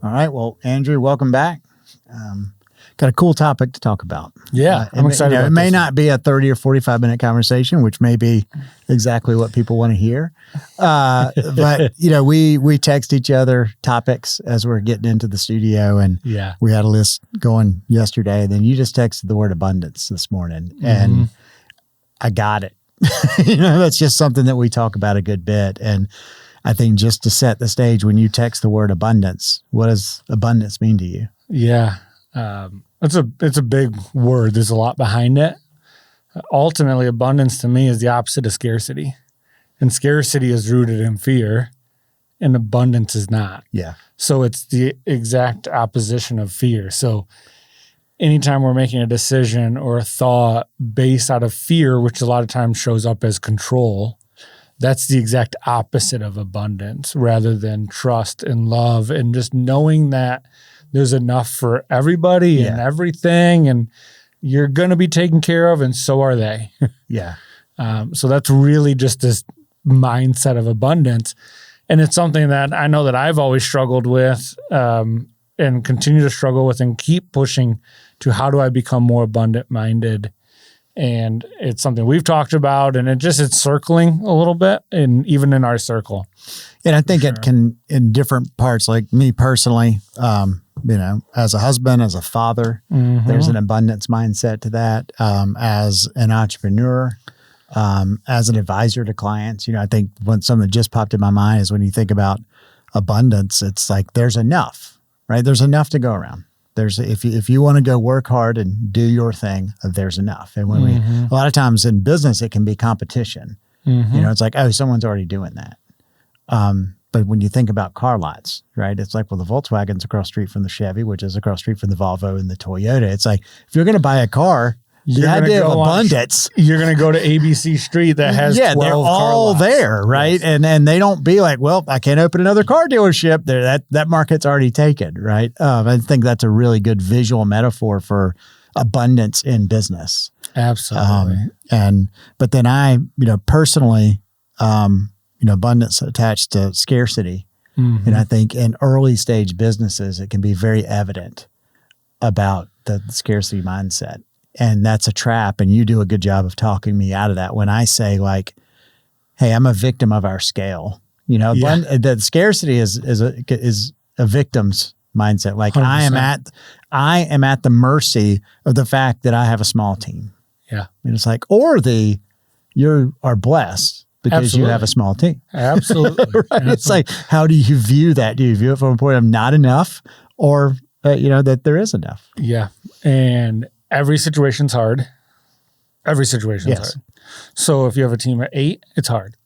All right. Well, Andrew, welcome back. Got a cool topic to talk about. Yeah, I'm excited about it may not be a 30 or 45-minute conversation, which may be exactly what people want to hear. But, we text each other topics as we're getting into the studio, and we had a list going yesterday. And then you just texted the word abundance this morning, and I got it. That's just something that we talk about a good bit. And I think just to set the stage, when you text the word abundance, what does abundance mean to you? Yeah. It's a big word. There's a lot behind it. Ultimately, abundance to me is the opposite of scarcity. And scarcity is rooted in fear, and abundance is not. Yeah. So it's the exact opposition of fear. So anytime we're making a decision or a thought based out of fear, which a lot of times shows up as control, that's the exact opposite of abundance, rather than trust and love and just knowing that there's enough for everybody and everything, and you're going to be taken care of, and so are they. Yeah. So that's really just this mindset of abundance. And it's something that I know that I've always struggled with and continue to struggle with and keep pushing to how do I become more abundant minded. And it's something we've talked about, and it's circling a little bit, and even in our circle. And I think it can, in different parts, like me personally, as a husband, as a father, there's an abundance mindset to that. As an entrepreneur, as an advisor to clients, I think something that just popped in my mind is when you think about abundance, it's like there's enough, right? There's enough to go around. If you want to go work hard and do your thing, there's enough. And when a lot of times in business, it can be competition. It's like, oh, someone's already doing that. But when you think about car lots, right, it's like, well, the Volkswagen's across the street from the Chevy, which is across the street from the Volvo and the Toyota. It's like, if you're going to buy a car, you had to have abundance. You're going to go to ABC Street that has 12 they're all car lots. there, right? Yes. And they don't be like, well, I can't open another car dealership. That market's already taken, right? I think that's a really good visual metaphor for abundance in business. Absolutely. But then I, personally, abundance attached to scarcity. And I think in early stage businesses, it can be very evident about the scarcity mindset. And that's a trap. And you do a good job of talking me out of that when I say, like, hey, I'm a victim of our scale. The scarcity is a victim's mindset. Like 100%. I am at the mercy of the fact that I have a small team. Yeah. And it's like, you are blessed because you have a small team. Absolutely. Right? Absolutely. It's like, how do you view that? Do you view it from a point of not enough, or that there is enough? Yeah. And every situation's hard. Every situation's hard. So if you have a team of 8, it's hard.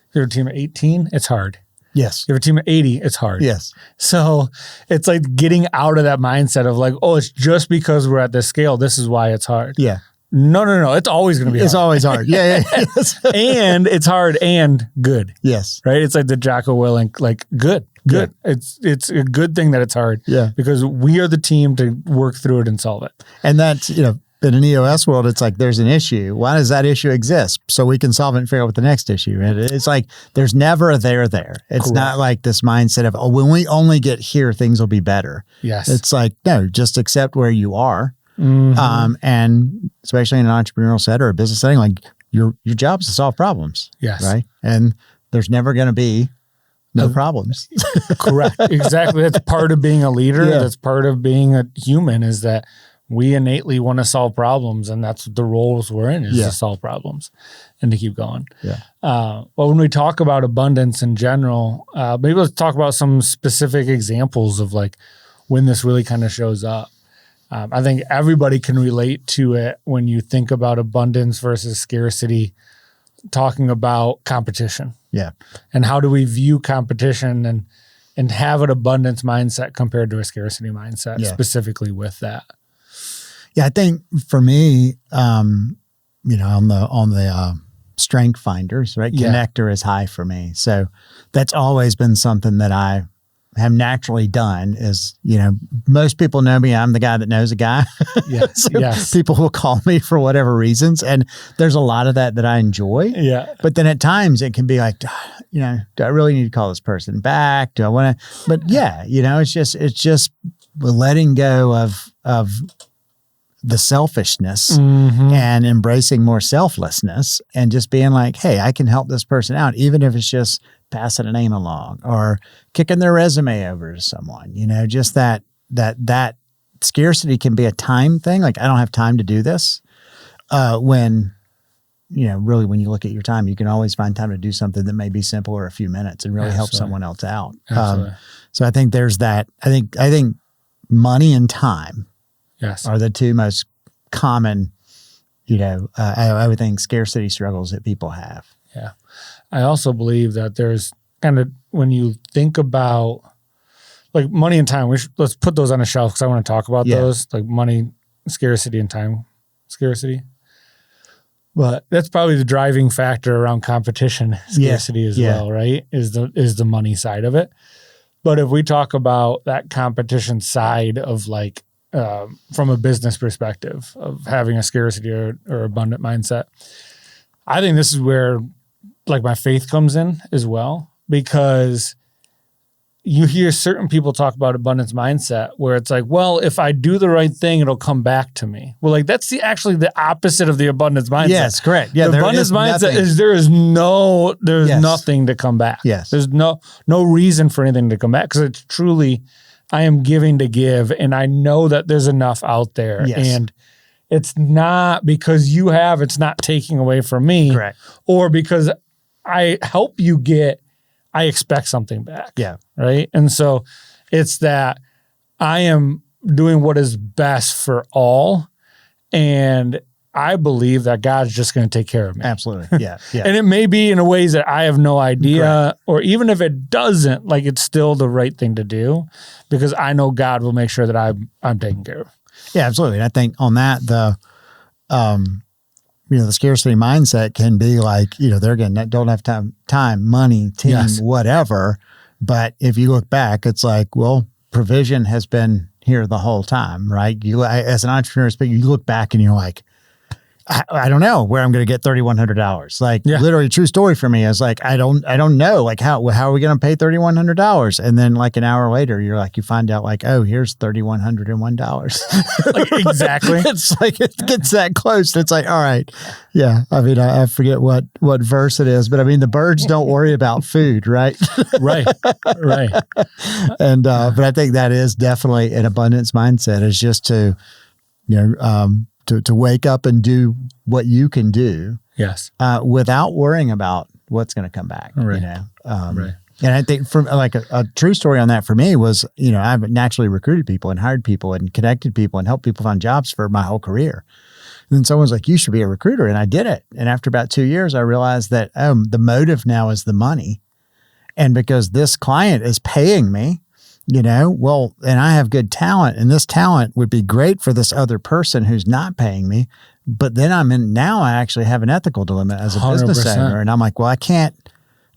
If you have a team of 18, it's hard. Yes. If you have a team of 80, it's hard. Yes. So it's like getting out of that mindset of like, oh, it's just because we're at this scale, this is why it's hard. Yeah. No. It's always going to be hard. It's always hard. Yeah. Yes. And it's hard and good. Yes. Right? It's like the Jocko Willink, like good. Yeah. It's a good thing that it's hard. Yeah. Because we are the team to work through it and solve it. And that's, in an EOS world, it's like there's an issue. Why does that issue exist? So we can solve it and figure out what the next issue is. It's like there's never a there. It's Correct. not like this mindset of, when we only get here, things will be better. Yes. It's like, no, just accept where you are. And especially in an entrepreneurial set or a business setting, like your job is to solve problems. Yes. Right. And there's never going to be no problems. Correct. Exactly. That's part of being a leader. Yeah. That's part of being a human, is that we innately want to solve problems, and that's the roles we're in, is to solve problems and to keep going. Yeah. Well, when we talk about abundance in general, maybe let's talk about some specific examples of like when this really kind of shows up. I think everybody can relate to it when you think about abundance versus scarcity, talking about competition. Yeah. And how do we view competition and have an abundance mindset compared to a scarcity mindset, specifically with that? Yeah, I think for me, on the strength finders, right? Connector is high for me. So that's always been something that I have naturally done is, most people know me. I'm the guy that knows a guy. Yes. So Yes. people will call me for whatever reasons. And there's a lot of that I enjoy. Yeah. But then at times it can be like, do I really need to call this person back? Do I want to? But yeah, it's just letting go of the selfishness and embracing more selflessness and just being like, hey, I can help this person out, even if it's just passing a name along or kicking their resume over to someone, just that scarcity can be a time thing. Like, I don't have time to do this. When when you look at your time, you can always find time to do something that may be simple or a few minutes and really help someone else out. So I think there's that. I think money and time are the two most common, I would think, scarcity struggles that people have. Yeah. I also believe that there's kind of, when you think about like money and time, let's put those on a shelf because I want to talk about those, like money scarcity and time scarcity. But that's probably the driving factor around competition scarcity as well, right? Is the money side of it. But if we talk about that competition side of like, from a business perspective of having a scarcity or abundant mindset, I think this is where like my faith comes in as well, because you hear certain people talk about abundance mindset where it's like, well, if I do the right thing, it'll come back to me. Well, like that's actually the opposite of the abundance mindset. Yes, correct. Yeah, the abundance mindset is there's nothing to come back. Yes. There's no reason for anything to come back because it's truly, I am giving to give and I know that there's enough out there. Yes. And it's not because you have, it's not taking away from me. Correct. Or because I help you get, I expect something back. Yeah. Right. And so it's that I am doing what is best for all. And I believe that God's just going to take care of me. Absolutely. Yeah. Yeah. And it may be in a ways that I have no idea, or even if it doesn't, like it's still the right thing to do because I know God will make sure that I'm taken care of. Yeah, absolutely. And I think on that, the scarcity mindset can be like, they're again, don't have time, money, team, whatever. But if you look back, it's like, well, provision has been here the whole time, right? As an entrepreneur, you look back and you're like, I don't know where I'm going to get $3,100. Like literally true story for me is like, I don't know. Like how are we going to pay $3,100? And then like an hour later, you're like, you find out like, oh, here's $3,101. Like, exactly. It's like, it gets that close. It's like, all right. Yeah. I mean, I forget what verse it is, but I mean, the birds don't worry about food, right? Right. And, but I think that is definitely an abundance mindset is just to, to wake up and do what you can do, without worrying about what's going to come back. Right. And I think from like a true story on that for me was, I've naturally recruited people and hired people and connected people and helped people find jobs for my whole career. And then someone's like, you should be a recruiter. And I did it. And after about 2 years, I realized that the motive now is the money. And because this client is paying me, and I have good talent and this talent would be great for this other person who's not paying me. But then I actually have an ethical dilemma as a 100%. Business owner. And I'm like, well, I can't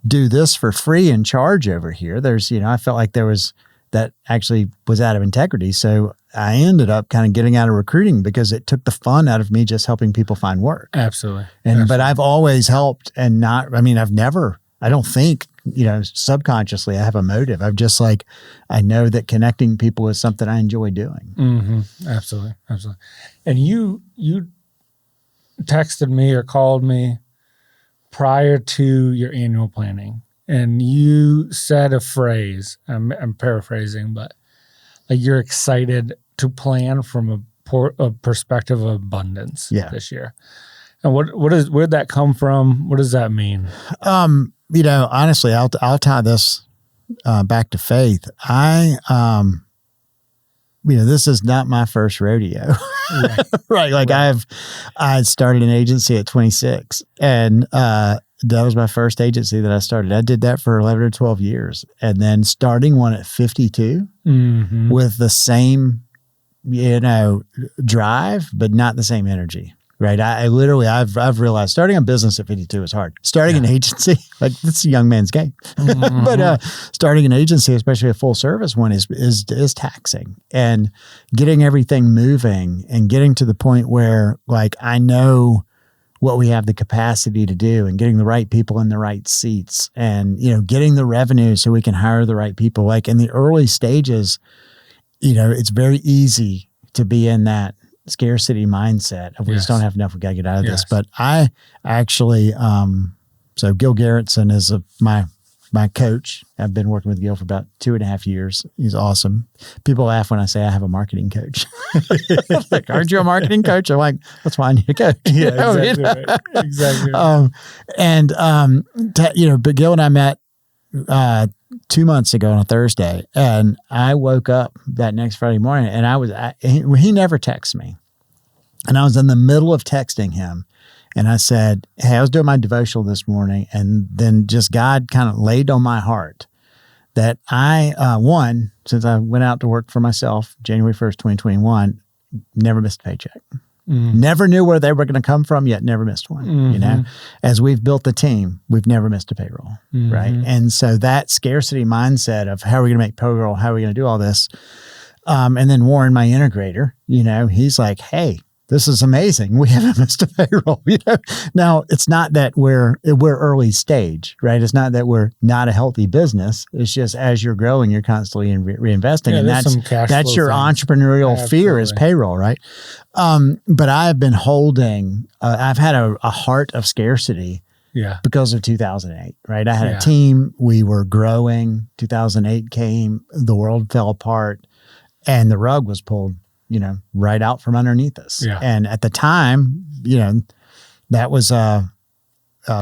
do this for free and charge over here. There's, I felt like that actually was out of integrity. So I ended up kind of getting out of recruiting because it took the fun out of me just helping people find work. Absolutely. But I've always helped and I don't think, subconsciously I have a motive. I'm just like, I know that connecting people is something I enjoy doing. Mm-hmm. Absolutely. And you texted me or called me prior to your annual planning and you said a phrase, I'm paraphrasing, but like you're excited to plan from a perspective of abundance this year. And where'd that come from? What does that mean? Honestly, I'll tie this back to faith. This is not my first rodeo, right? Like I started an agency at 26 and that was my first agency that I started. I did that for 11 or 12 years and then starting one at 52 with the same, drive, but not the same energy. right? I literally, I've realized starting a business at 52 is hard. Starting an agency, like it's a young man's game. But starting an agency, especially a full service one, is taxing. And getting everything moving and getting to the point where like I know what we have the capacity to do and getting the right people in the right seats and, getting the revenue so we can hire the right people. Like in the early stages, it's very easy to be in that scarcity mindset of we just don't have enough. We got to get out of this. But I actually, so Gil Gerritsen is my coach. I've been working with Gil for about 2.5 years. He's awesome. People laugh when I say I have a marketing coach. Like, aren't you a marketing coach? I'm like, that's why I need a coach. Yeah, exactly right. Exactly right. But Gil and I met 2 months ago on a Thursday, and I woke up that next Friday morning, and he never texts me, and I was in the middle of texting him. And I said, hey, I was doing my devotional this morning, and then just God kind of laid on my heart that since I went out to work for myself, January 1st, 2021, never missed a paycheck. Never knew where they were going to come from, yet never missed one. As we've built the team, we've never missed a payroll, right? And so that scarcity mindset of how are we going to make payroll, how are we going to do all this? And then Warren, my integrator, he's like, hey, this is amazing. We haven't missed a payroll. Now it's not that we're early stage, right? It's not that we're not a healthy business. It's just as you're growing, you're constantly reinvesting, and that's your entrepreneurial fear is payroll, right? But I've been holding. I've had a heart of scarcity, because of 2008, right? I had a team. We were growing. 2008 came. The world fell apart, and the rug was pulled right out from underneath us. Yeah. And at the time, that was a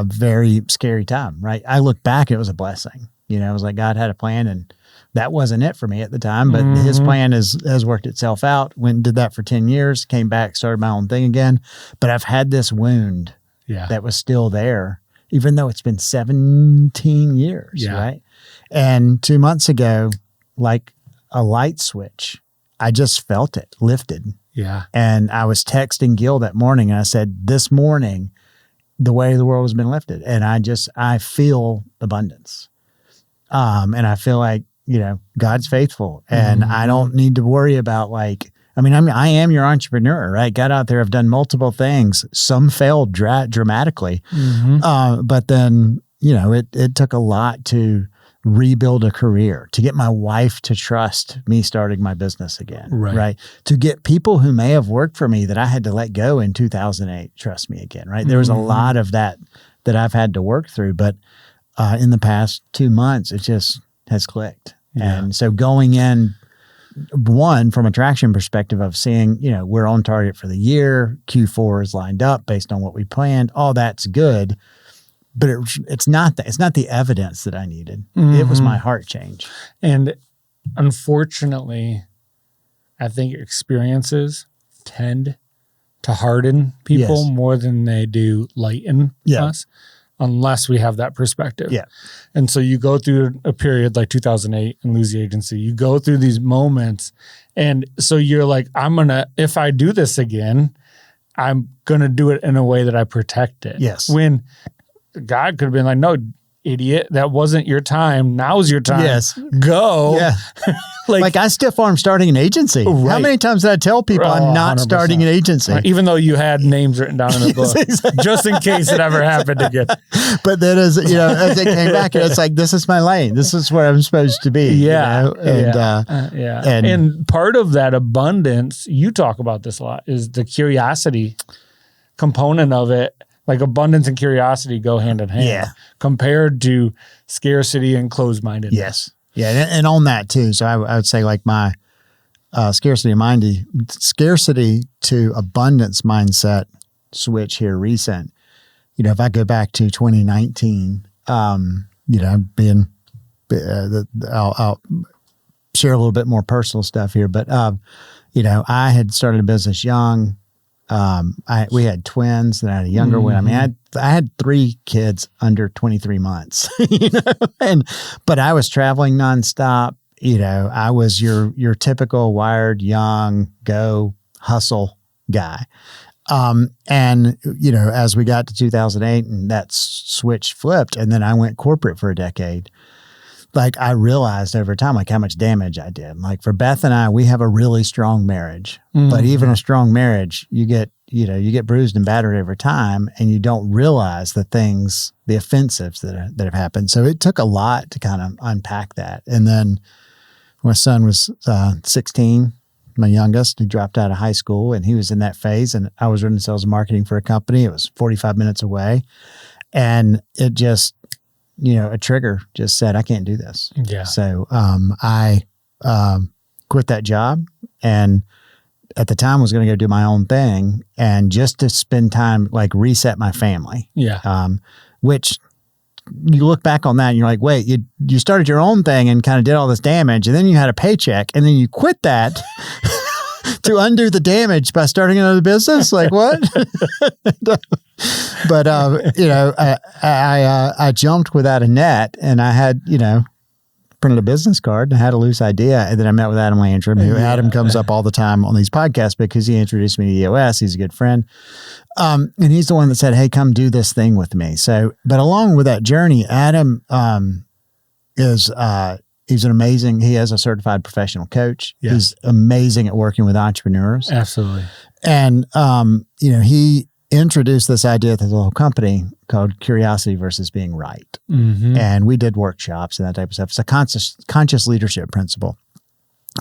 very scary time, right? I look back, it was a blessing. It was like God had a plan, and that wasn't it for me at the time, but his plan has worked itself out. Went and did that for 10 years, came back, started my own thing again. But I've had this wound that was still there, even though it's been 17 years, right? And 2 months ago, like a light switch, I just felt it lifted. Yeah. And I was texting Gil that morning, and I said, this morning, the way the world has been lifted. And I feel abundance. And I feel like, God's faithful, and I don't need to worry about I am your entrepreneur, right? Got out there, I've done multiple things. Some failed dramatically. But then, it took a lot to rebuild a career, to get my wife to trust me starting my business again, right? To get people who may have worked for me that I had to let go in 2008 trust me again, right? There was a lot of that I've had to work through, but in the past 2 months, it just has clicked. And so going in, one, from a traction perspective of seeing, we're on target for the year, Q4 is lined up based on what we planned, all that's good. But it's not the evidence that I needed. It was my heart change. And unfortunately, I think experiences tend to harden people more than they do lighten us, unless we have that perspective. Yeah. And so you go through a period like 2008 and lose the agency. You go through these moments, and so you're like, if I do this again, I'm going to do it in a way that I protect it. Yes. When God could have been like, no, idiot, that wasn't your time. Now's your time. Yes. Go. Yeah. like I stiff arm starting an agency. Right. How many times did I tell people I'm not 100%. Starting an agency? Right. Even though you had names written down in the book, exactly. Just in case it ever happened again. But then as it came back, it's like, this is my lane. This is where I'm supposed to be. Yeah. And part of that abundance, you talk about this a lot, is the curiosity component of it. Like abundance and curiosity go hand in hand compared to scarcity and closed-mindedness. Yes. Yeah. And on that too. So I would say like my scarcity to abundance mindset switch here recent. If I go back to 2019, I'll share a little bit more personal stuff here, but I had started a business young. We had twins, and I had a younger one. I mean, I had 3 kids under 23 months, but I was traveling nonstop. I was your typical wired, young, go hustle guy. And, you know, as we got to 2008 and that switch flipped, and then I went corporate for a decade, like I realized over time, like how much damage I did. Like for Beth and I, we have a really strong marriage, but even a strong marriage, you get bruised and battered over time, and you don't realize the offensives that have happened. So it took a lot to kind of unpack that. And then my son was 16, my youngest. He dropped out of high school, and he was in that phase, and I was running sales and marketing for a company. It was 45 minutes away, and it just, you know, a trigger just said, I can't do this. Yeah. So I quit that job, and at the time was going to go do my own thing, and just to spend time, like reset my family. Yeah. Which you look back on that and you're like, wait, you started your own thing and kind of did all this damage, and then you had a paycheck, and then you quit that to undo the damage by starting another business. Like what? But, you know, I jumped without a net, and I had, you know, printed a business card and had a loose idea. And then I met with Adam Landrum, who Adam comes up all the time on these podcasts because he introduced me to EOS. He's a good friend. And he's the one that said, hey, come do this thing with me. So, but along with that journey, Adam he's an amazing, he is a certified professional coach. Yeah. He's amazing at working with entrepreneurs. Absolutely. And, you know, he introduced this idea to the whole company called curiosity versus being right. Mm-hmm. And we did workshops and that type of stuff. It's a conscious leadership principle.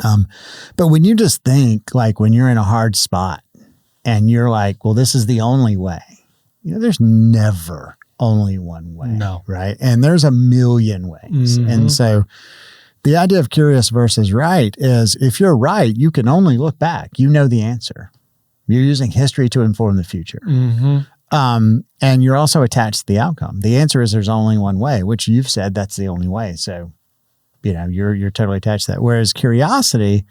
But when you just think, like when you're in a hard spot and you're like, well, this is the only way, you know, there's never only one way. No. Right. And there's a million ways. Mm-hmm. And so the idea of curious versus right is, if you're right, you can only look back. You know the answer. You're using history to inform the future. Mm-hmm. And you're also attached to the outcome. The answer is there's only one way, which you've said that's the only way. So, you know, you're totally attached to that. Whereas curiosity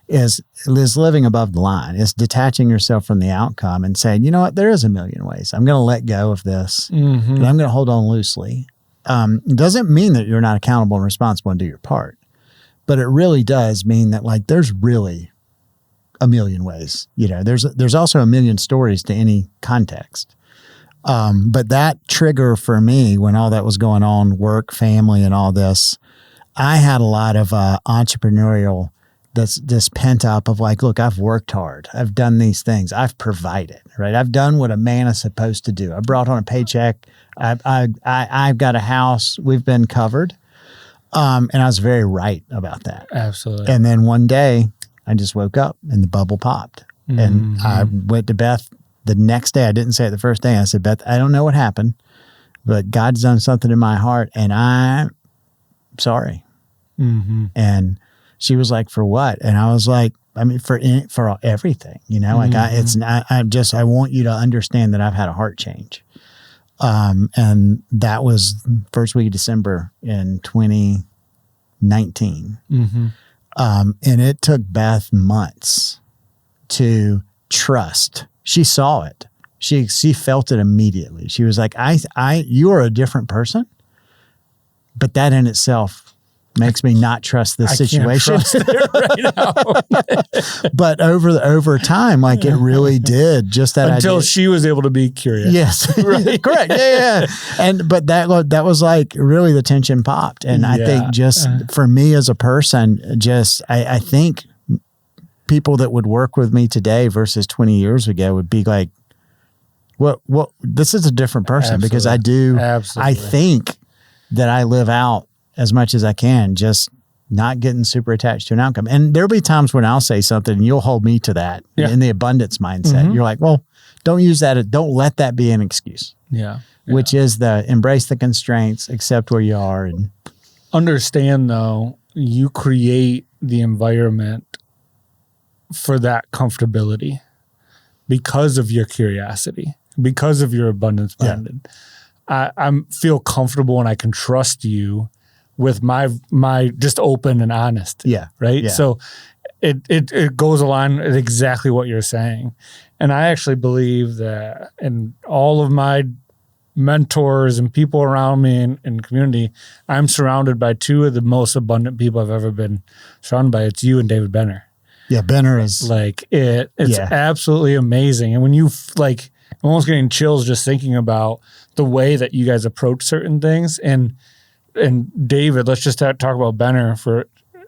is living above the line. It's detaching yourself from the outcome and saying, you know what, there is a million ways. I'm going to let go of this, and I'm going to hold on loosely. It doesn't mean that you're not accountable and responsible and do your part, but it really does mean that, like, there's really a million ways. You know, there's also a million stories to any context. But that trigger for me, when all that was going on, work, family, and all this, I had a lot of entrepreneurial, this pent up of like, look, I've worked hard. I've done these things. I've provided, right? I've done what a man is supposed to do. I brought on a paycheck. I've got a house. We've been covered. And I was very right about that. Absolutely. And then one day I just woke up and the bubble popped. Mm-hmm. And I went to Beth the next day. I didn't say it the first day. I said, Beth, I don't know what happened, but God's done something in my heart and I'm sorry. Mm-hmm. And she was like, for what? And I was like, I mean, for everything, you know, like I want you to understand that I've had a heart change. And that was first week of December in 2019. Mm-hmm. And it took Beth months to trust. She saw it. She felt it immediately. She was like, you are a different person, but that in itself makes me not trust this situation. Can't trust it right now. But over time, like it really did just that until idea. She was able to be curious. Yes. Right. Correct. Yeah. But that was like really the tension popped. And I think just for me as a person, I think people that would work with me today versus 20 years ago would be like, well, this is a different person. Absolutely. Because I think that I live out as much as I can, just not getting super attached to an outcome. And there'll be times when I'll say something and you'll hold me to that in the abundance mindset. Mm-hmm. You're like, well, don't use that. Don't let that be an excuse. Yeah. Which is the embrace the constraints, accept where you are. And understand though, you create the environment for that comfortability because of your curiosity, because of your abundance minded. Yeah. I feel comfortable and I can trust you with my just open and honest. Yeah. Right. Yeah. So it goes along with exactly what you're saying. And I actually believe that in all of my mentors and people around me in community, I'm surrounded by two of the most abundant people I've ever been surrounded by. It's you and David Benner. Yeah, Benner is like it's absolutely amazing. And when you I'm almost getting chills just thinking about the way that you guys approach certain things. And David, let's just talk about Benner for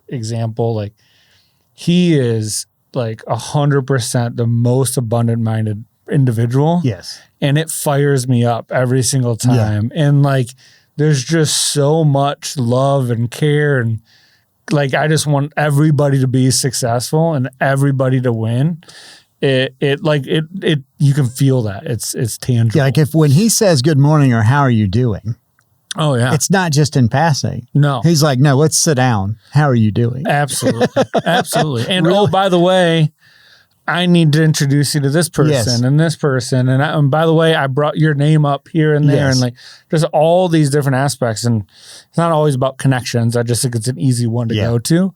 example. Like he is like 100% the most abundant minded individual. Yes. And it fires me up every single time. Yeah. And like, there's just so much love and care. And like, I just want everybody to be successful and everybody to win. You can feel that it's tangible. Yeah, like when he says good morning or how are you doing? Oh yeah. It's not just in passing. No. He's like, no, let's sit down. How are you doing? Absolutely. Absolutely. And really? Oh, by the way, I need to introduce you to this person and this person. And by the way, I brought your name up here and there and like there's all these different aspects. And it's not always about connections. I just think it's an easy one to go to.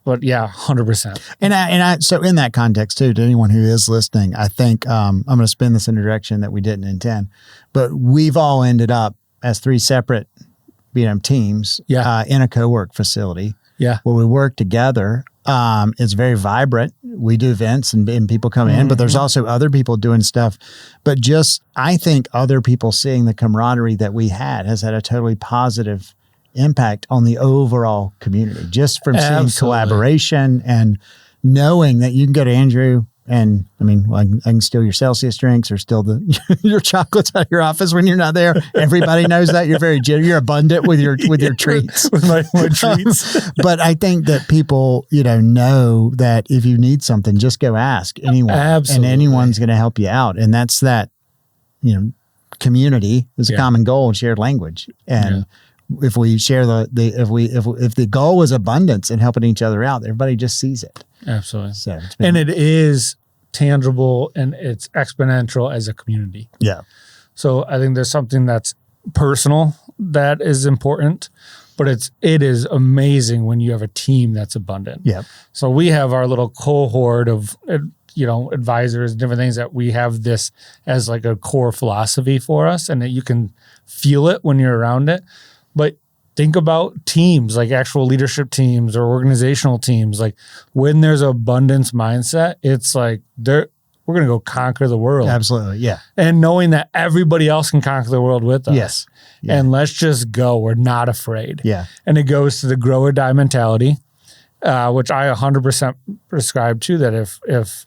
But yeah, 100%. And so in that context too, to anyone who is listening, I think I'm going to spin this in a direction that we didn't intend, but we've all ended up as 3 separate, teams in a co-work facility where we work together. It's very vibrant. We do events and people come in, but there's also other people doing stuff. But just, I think other people seeing the camaraderie that we has had a totally positive impact on the overall community, just from seeing collaboration and knowing that you can go to Andrew and I can steal your Celsius drinks or steal your chocolates out of your office when you're not there. Everybody knows that you're abundant with your treats. With my treats. But I think that people, know that if you need something, just go ask anyone. Absolutely. And anyone's going to help you out. And that's that, community is a common goal and shared language. And if we share if the goal is abundance and helping each other out, everybody just sees it. Absolutely. So it is tangible and it's exponential as a community. Yeah. So I think there's something that's personal that is important, but it is amazing when you have a team that's abundant. Yeah. So we have our little cohort of advisors, different things that we have this as like a core philosophy for us, and that you can feel it when you're around it. But think about teams, like actual leadership teams or organizational teams. Like when there's abundance mindset, it's like we're going to go conquer the world. Absolutely. Yeah. And knowing that everybody else can conquer the world with us. Yes. Yeah. And let's just go. We're not afraid. Yeah. And it goes to the grow or die mentality, which I 100% prescribe to, that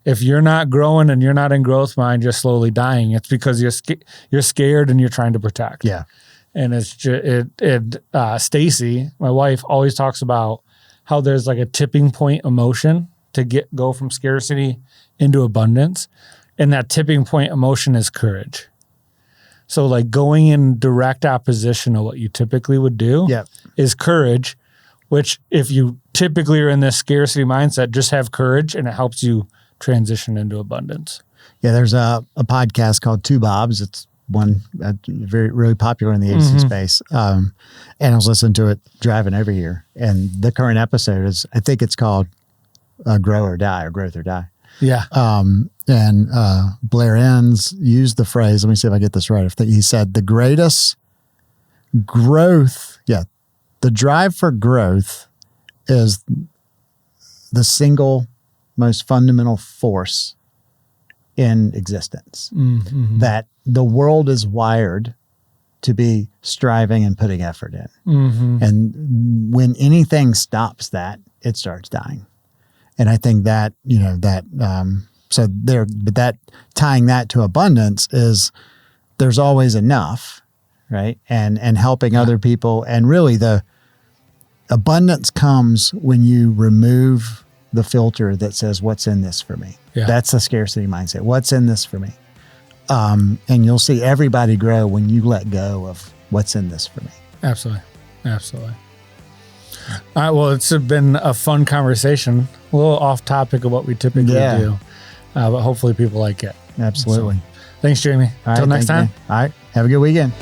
if you're not growing and you're not in growth mind, you're slowly dying. It's because you're scared and you're trying to protect. Yeah. And it's just, Stacy, my wife, always talks about how there's like a tipping point emotion to go from scarcity into abundance. And that tipping point emotion is courage. So like going in direct opposition of what you typically would do is courage, which if you typically are in this scarcity mindset, just have courage and it helps you transition into abundance. Yeah, there's a podcast called Two Bobs. It's one really popular in the agency space. And I was listening to it driving over here. And the current episode is, I think it's called Grow or Die, or Growth or Die. Yeah. And Blair Enns used the phrase, let me see if I get this right. He said the greatest growth, the drive for growth is the single most fundamental force in existence. That the world is wired to be striving and putting effort in. And when anything stops that, it starts dying. And I think that, but that tying that to abundance is there's always enough, right? And helping other people. And really the abundance comes when you remove the filter that says, what's in this for me? Yeah. That's the scarcity mindset. What's in this for me? And you'll see everybody grow when you let go of what's in this for me. Absolutely. Absolutely. All right. Well, it's been a fun conversation, a little off topic of what we typically do, but hopefully people like it. Absolutely. So, thanks, Jamie. Until next time. All right. Have a good weekend.